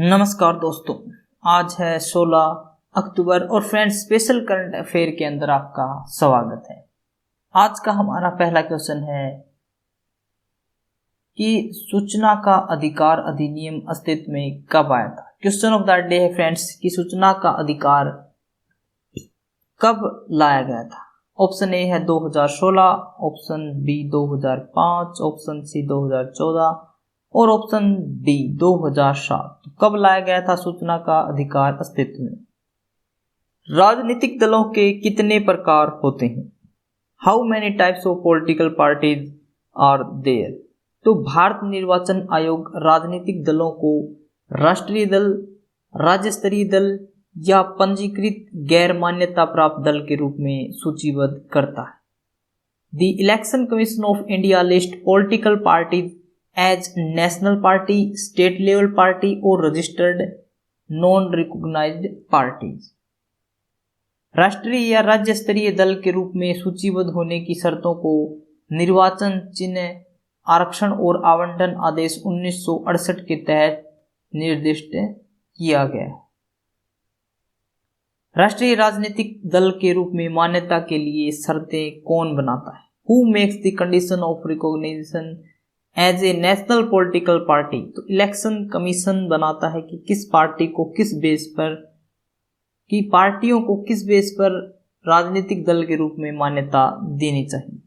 नमस्कार दोस्तों, आज है 16 अक्टूबर और फ्रेंड्स स्पेशल करंट अफेयर के अंदर आपका स्वागत है। आज का हमारा पहला क्वेश्चन है कि सूचना का अधिकार अधिनियम अस्तित्व में कब आया था। क्वेश्चन ऑफ द डे है फ्रेंड्स कि सूचना का अधिकार कब लाया गया था। ऑप्शन ए है 2016, ऑप्शन बी 2005, ऑप्शन सी 2014 और ऑप्शन डी 2007। कब लाया गया था सूचना का अधिकार अस्तित्व में। राजनीतिक दलों के कितने प्रकार होते हैं? How many types of political parties are there? तो भारत निर्वाचन आयोग राजनीतिक दलों को राष्ट्रीय दल, राज्य स्तरीय दल या पंजीकृत गैर मान्यता प्राप्त दल के रूप में सूचीबद्ध करता है। The election commission of India list political parties as national party, state level party और रजिस्टर्ड नॉन रिकॉग्नाइज्ड पार्टीज। राष्ट्रीय या राज्य स्तरीय दल के रूप में सूचीबद्ध होने की शर्तों को निर्वाचन चिन्ह, आरक्षण और आवंटन आदेश 1968 के तहत निर्दिष्ट किया गया है। राष्ट्रीय राजनीतिक दल के रूप में मान्यता के लिए शर्तें कौन बनाता है? Who makes the condition of recognition as a national political party? तो इलेक्शन कमीशन बनाता है कि किस पार्टी को किस बेस पर, कि पार्टियों को किस बेस पर राजनीतिक दल के रूप में मान्यता देनी चाहिए।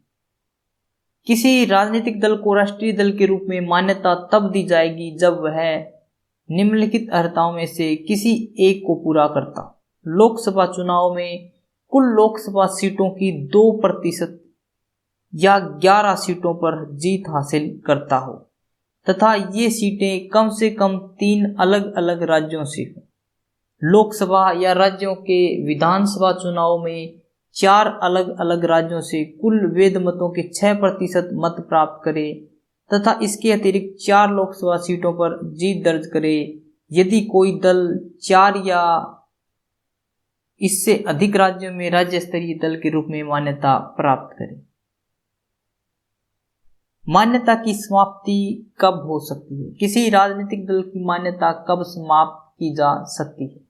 किसी राजनीतिक दल को राष्ट्रीय दल के रूप में मान्यता तब दी जाएगी जब वह निम्नलिखित अर्हताओं में से किसी एक को पूरा करता। लोकसभा चुनाव में कुल लोकसभा सीटों की 2% या 11 सीटों पर जीत हासिल करता हो तथा ये सीटें कम से कम 3 अलग अलग राज्यों से हो। लोकसभा या राज्यों के विधानसभा चुनाव में 4 अलग अलग राज्यों से कुल वैध मतों के 6% मत प्राप्त करे तथा इसके अतिरिक्त 4 लोकसभा सीटों पर जीत दर्ज करे यदि कोई दल 4 या इससे अधिक राज्यों में राज्य स्तरीय दल के रूप में मान्यता प्राप्त करे। मान्यता की समाप्ति कब हो सकती है? किसी राजनीतिक दल की मान्यता कब समाप्त की जा सकती है?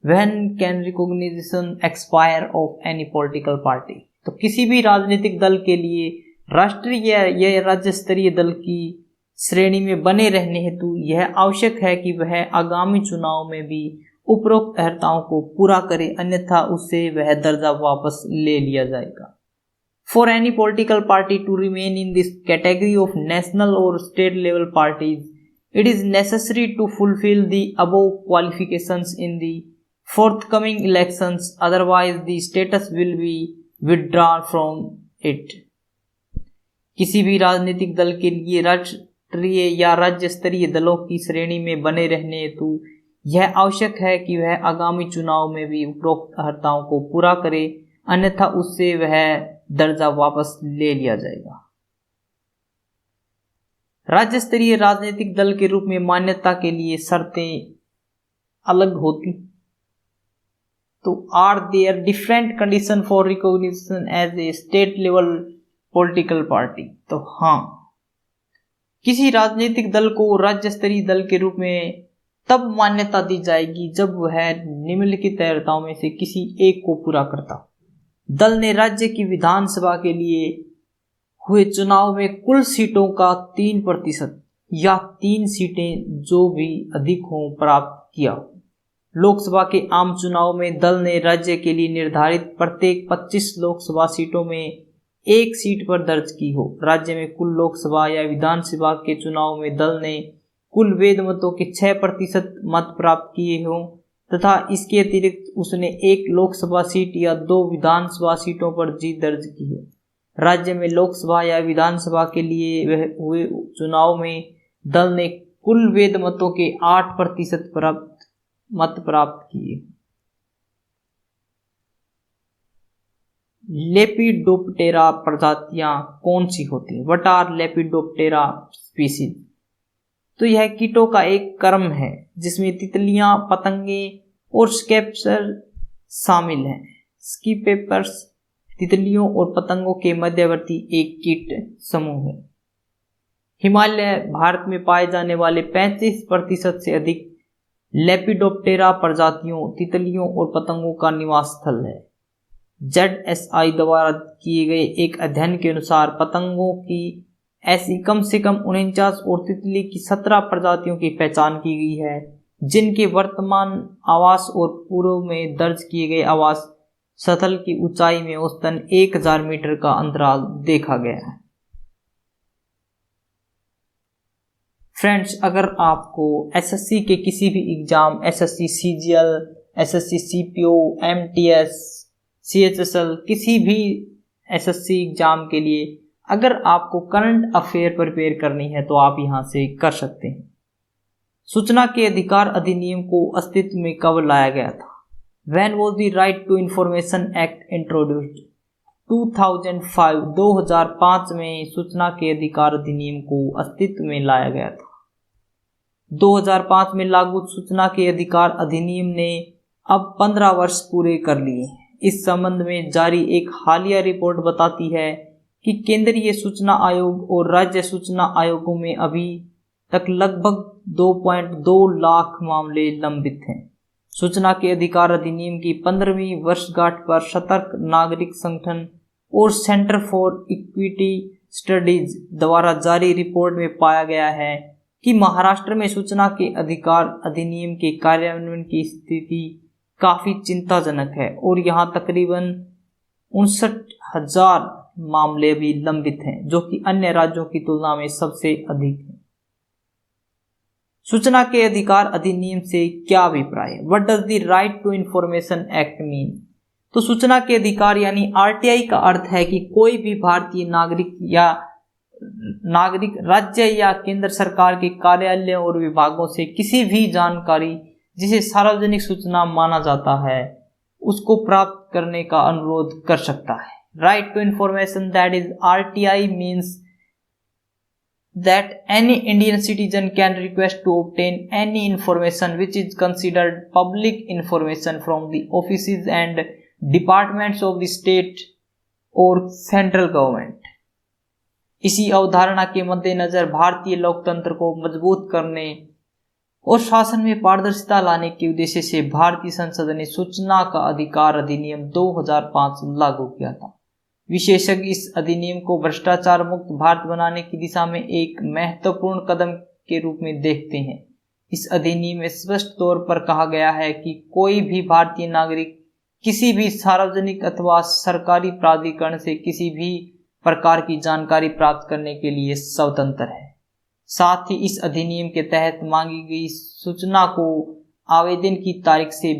When can recognition expire of any political party? तो किसी भी राजनीतिक दल के लिए राष्ट्रीय या राज्य स्तरीय दल की श्रेणी में बने रहने हेतु यह आवश्यक है कि वह आगामी चुनाव में भी उपरोक्त अर्हताओं को पूरा करे, अन्यथा उससे वह दर्जा वापस ले लिया जाएगा। For any political party to remain in this category of national or state level parties, it is necessary to fulfill the above qualifications in the forthcoming elections, otherwise the status will be withdrawn from it. किसी भी राजनीतिक दल के लिए राष्ट्रीय या राज्य स्तरीय दलों की श्रेणी में बने रहने हेतु यह आवश्यक है कि वह आगामी चुनाव में भी उपरोक्त अर्हताओं को पूरा करे, अन्यथा उससे वह दर्जा वापस ले लिया जाएगा। राज्य स्तरीय राजनीतिक दल के रूप में मान्यता के लिए शर्तें अलग होती। तो are there different condition for recognition as a state level political party? तो हाँ, किसी राजनीतिक दल को राज्य स्तरीय दल के रूप में तब मान्यता दी जाएगी जब वह निम्नलिखित अर्हताओं में से किसी एक को पूरा करता। दल ने राज्य की विधानसभा के लिए हुए चुनाव में कुल सीटों का 3% या 3 सीटें जो भी अधिक हों प्राप्त किया। लोकसभा के आम चुनाव में दल ने राज्य के लिए निर्धारित प्रत्येक 25 लोकसभा सीटों में 1 सीट पर दर्ज की हो। राज्य में कुल लोकसभा या विधानसभा के चुनाव में दल ने कुल वैध मतों के 6% मत प्राप्त किए हों तथा इसके अतिरिक्त उसने 1 लोकसभा सीट या 2 विधानसभा सीटों पर जीत दर्ज की है। राज्य में लोकसभा या विधानसभा के लिए हुए चुनाव में दल ने कुल वैध मतों के 8% मत प्राप्त किए। लेपिडोप्टेरा प्रजातियां कौन सी होती हैं? What are lepidoptera species? तो यह कीटों का एक क्रम है जिसमें तितलियां, पतंगे और स्केपर्स शामिल हैं। स्कीपेपर्स तितलियों और पतंगों के मध्यवर्ती एक कीट समूह है। हिमालय भारत में पाए जाने वाले 35% से अधिक लेपिडोप्टेरा प्रजातियों, तितलियों और पतंगों का निवास स्थल है। ZSI द्वारा किए गए एक अध्ययन के अनुसार पतंगों की ऐसी कम से कम 49 और तितली की 17 प्रजातियों की पहचान की गई है, जिनके वर्तमान आवास और पूर्व में दर्ज किए गए आवास स्थल की ऊंचाई में औसतन 1000 मीटर का अंतराल देखा गया है। फ्रेंड्स, अगर आपको एसएससी के किसी भी exam, SSC CGL, SSC CPO, MTS, CHSL, किसी भी एसएससी एग्जाम के लिए अगर आपको करंट अफेयर प्रिपेयर करनी है तो आप यहां से कर सकते हैं। सूचना के अधिकार अधिनियम को अस्तित्व में कब लाया गया था? When was the Right to Information Act introduced? 2005 में सूचना के अधिकार अधिनियम को अस्तित्व में लाया गया था। 2005 में लागू सूचना के अधिकार अधिनियम ने अब 15 वर्ष पूरे कर लिए। इस संबंध में जारी एक हालिया रिपोर्ट बताती है कि केंद्रीय सूचना आयोग और राज्य सूचना आयोगों में अभी तक लगभग 2.2 लाख मामले लंबित हैं। सूचना के अधिकार अधिनियम की 15वीं वर्षगांठ पर सतर्क नागरिक संगठन और सेंटर फॉर इक्विटी स्टडीज द्वारा जारी रिपोर्ट में पाया गया है कि महाराष्ट्र में सूचना के अधिकार अधिनियम के कार्यान्वयन की स्थिति काफी चिंताजनक है और यहां तकरीबन 59,000 मामले भी लंबित हैं, जो कि अन्य राज्यों की तुलना में सबसे अधिक है। सूचना के अधिकार अधिनियम से क्या अभिप्राय है? What does the right to information act mean? तो सूचना के अधिकार यानी आरटीआई का अर्थ है कि कोई भी भारतीय नागरिक राज्य या केंद्र सरकार के कार्यालयों और विभागों से किसी भी जानकारी जिसे सार्वजनिक सूचना माना जाता है उसको प्राप्त करने का अनुरोध कर सकता है। Right to information, that is RTI, means that any Indian citizen can request to obtain any information which is considered public information from the offices and departments of the state or central government। इसी अवधारणा के मद्देनजर भारतीय लोकतंत्र को मजबूत करने और शासन में पारदर्शिता लाने के उद्देश्य से भारतीय संसद ने सूचना का अधिकार अधिनियम 2005 लागू किया था। विशेषज्ञ इस अधिनियम को भ्रष्टाचार मुक्त भारत बनाने की दिशा में एक महत्वपूर्ण कदम के रूप में देखते हैं। इस अधिनियम में स्पष्ट तौर पर कहा गया है कि कोई भी भारतीय नागरिक किसी भी सार्वजनिक अथवा सरकारी प्राधिकरण से किसी भी प्रकार की जानकारी प्राप्त करने के लिए स्वतंत्र है। साथ ही इस अधिनियम के तहत मांगी गई सूचना को आवेदन की तारीख से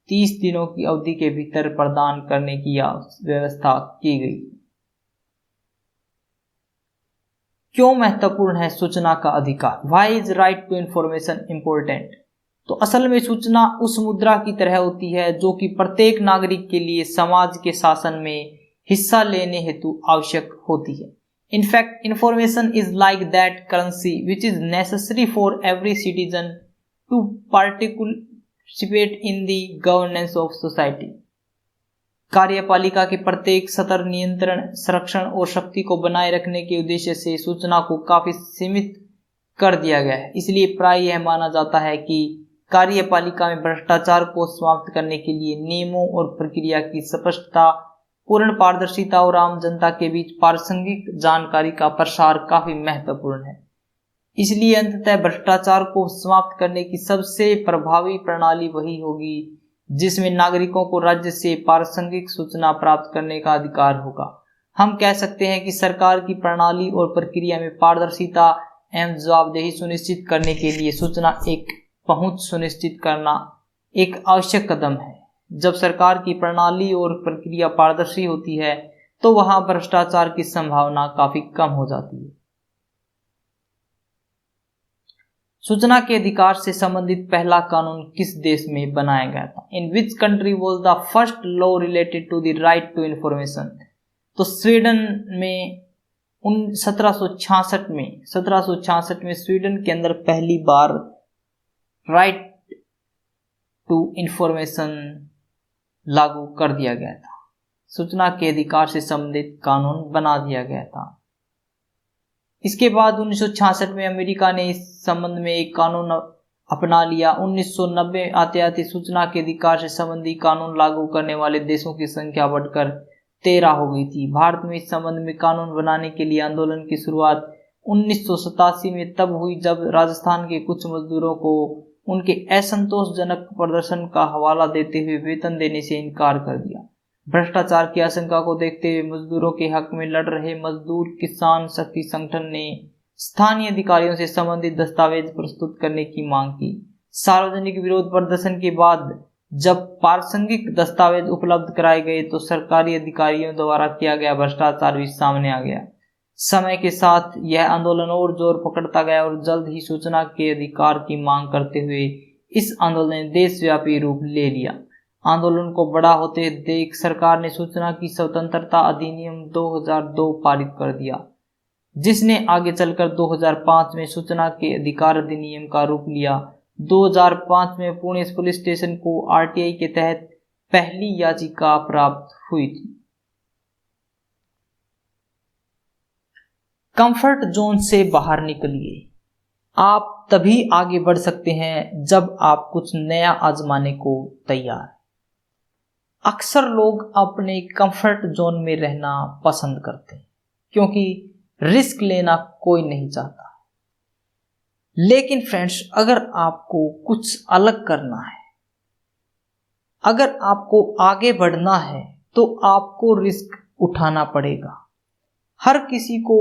30 दिनों की अवधि के भीतर प्रदान करने की व्यवस्था की गई। क्यों महत्वपूर्ण है सूचना का अधिकार? Why is right to information important? तो असल में सूचना उस मुद्रा की तरह होती है जो कि प्रत्येक नागरिक के लिए समाज के शासन में हिस्सा लेने हेतु आवश्यक होती है। In fact information is like that currency which is necessary for every citizen to participate in the governance of society. कार्यपालिका के प्रत्येक स्तर नियंत्रण, संरक्षण और शक्ति को बनाए रखने के उद्देश्य से सूचना को काफी सीमित कर दिया गया है। इसलिए प्राय यह माना जाता है कि कार्यपालिका में भ्रष्टाचार को समाप्त करने के लिए नियमों और प्रक्रिया की स्पष्टता, पूर्ण पारदर्शिता और आम जनता के बीच प्रासंगिक जानकारी का प्रसार काफी महत्वपूर्ण है। इसलिए अंततः भ्रष्टाचार को समाप्त करने की सबसे प्रभावी प्रणाली वही होगी जिसमें नागरिकों को राज्य से प्रासंगिक सूचना प्राप्त करने का अधिकार होगा। हम कह सकते हैं कि सरकार की प्रणाली और प्रक्रिया में पारदर्शिता एवं जवाबदेही सुनिश्चित करने के लिए सूचना एक पहुंच सुनिश्चित करना एक आवश्यक कदम है। जब सरकार की प्रणाली और प्रक्रिया पारदर्शी होती है तो वहां भ्रष्टाचार की संभावना काफी कम हो जाती है। सूचना के अधिकार से संबंधित पहला कानून किस देश में बनाया गया था? In which country was the first law related to the right to information? तो स्वीडन में 1766 में स्वीडन के अंदर पहली बार राइट टू इंफॉर्मेशन लागू कर दिया गया था। सूचना के अधिकार से संबंधित कानून बना दिया गया था। इसके बाद 1966 में अमेरिका ने इस संबंध में एक कानून अपना लिया। 1990 आते आते सूचना के अधिकार से संबंधी कानून लागू करने वाले देशों की संख्या बढ़कर 13 हो गई थी। भारत में इस संबंध में कानून बनाने के लिए आंदोलन की शुरुआत 1987 में तब हुई जब राजस्थान के कुछ मजदूरों को उनके असंतोषजनक प्रदर्शन का हवाला देते हुए वेतन देने से इनकार कर दिया। भ्रष्टाचार की आशंका को देखते हुए मजदूरों के हक में लड़ रहे मजदूर किसान शक्ति संगठन ने स्थानीय अधिकारियों से संबंधित दस्तावेज प्रस्तुत करने की मांग की। सार्वजनिक विरोध प्रदर्शन के बाद जब प्रासंगिक दस्तावेज उपलब्ध कराए गए तो सरकारी अधिकारियों द्वारा किया गया भ्रष्टाचार भी सामने आ गया। समय के साथ यह आंदोलन और जोर पकड़ता गया और जल्द ही सूचना के अधिकार की मांग करते हुए इस आंदोलन ने देशव्यापी रूप ले लिया। आंदोलन को बड़ा होते देख सरकार ने सूचना की स्वतंत्रता अधिनियम 2002 पारित कर दिया, जिसने आगे चलकर 2005 में सूचना के अधिकार अधिनियम का रूप लिया। 2005 में पुणे पुलिस स्टेशन को आरटीआई के तहत पहली याचिका प्राप्त हुई थी। कंफर्ट जोन से बाहर निकलिए। आप तभी आगे बढ़ सकते हैं जब आप कुछ नया आजमाने को तैयार। अक्सर लोग अपने कंफर्ट जोन में रहना पसंद करते हैं क्योंकि रिस्क लेना कोई नहीं चाहता। लेकिन फ्रेंड्स, अगर आपको कुछ अलग करना है, अगर आपको आगे बढ़ना है तो आपको रिस्क उठाना पड़ेगा। हर किसी को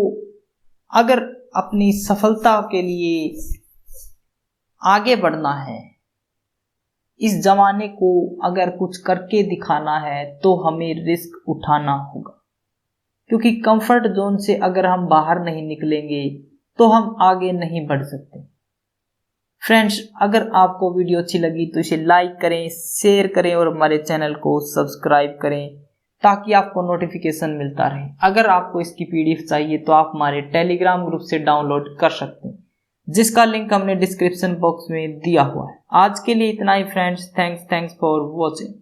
अगर अपनी सफलता के लिए आगे बढ़ना है, इस जमाने को अगर कुछ करके दिखाना है तो हमें रिस्क उठाना होगा, क्योंकि कंफर्ट जोन से अगर हम बाहर नहीं निकलेंगे तो हम आगे नहीं बढ़ सकते। फ्रेंड्स, अगर आपको वीडियो अच्छी लगी तो इसे लाइक करें, शेयर करें और हमारे चैनल को सब्सक्राइब करें ताकि आपको नोटिफिकेशन मिलता रहे। अगर आपको इसकी पीडीएफ चाहिए तो आप हमारे टेलीग्राम ग्रुप से डाउनलोड कर सकते हैं, जिसका लिंक हमने डिस्क्रिप्शन बॉक्स में दिया हुआ है। आज के लिए इतना ही फ्रेंड्स। Thanks for watching.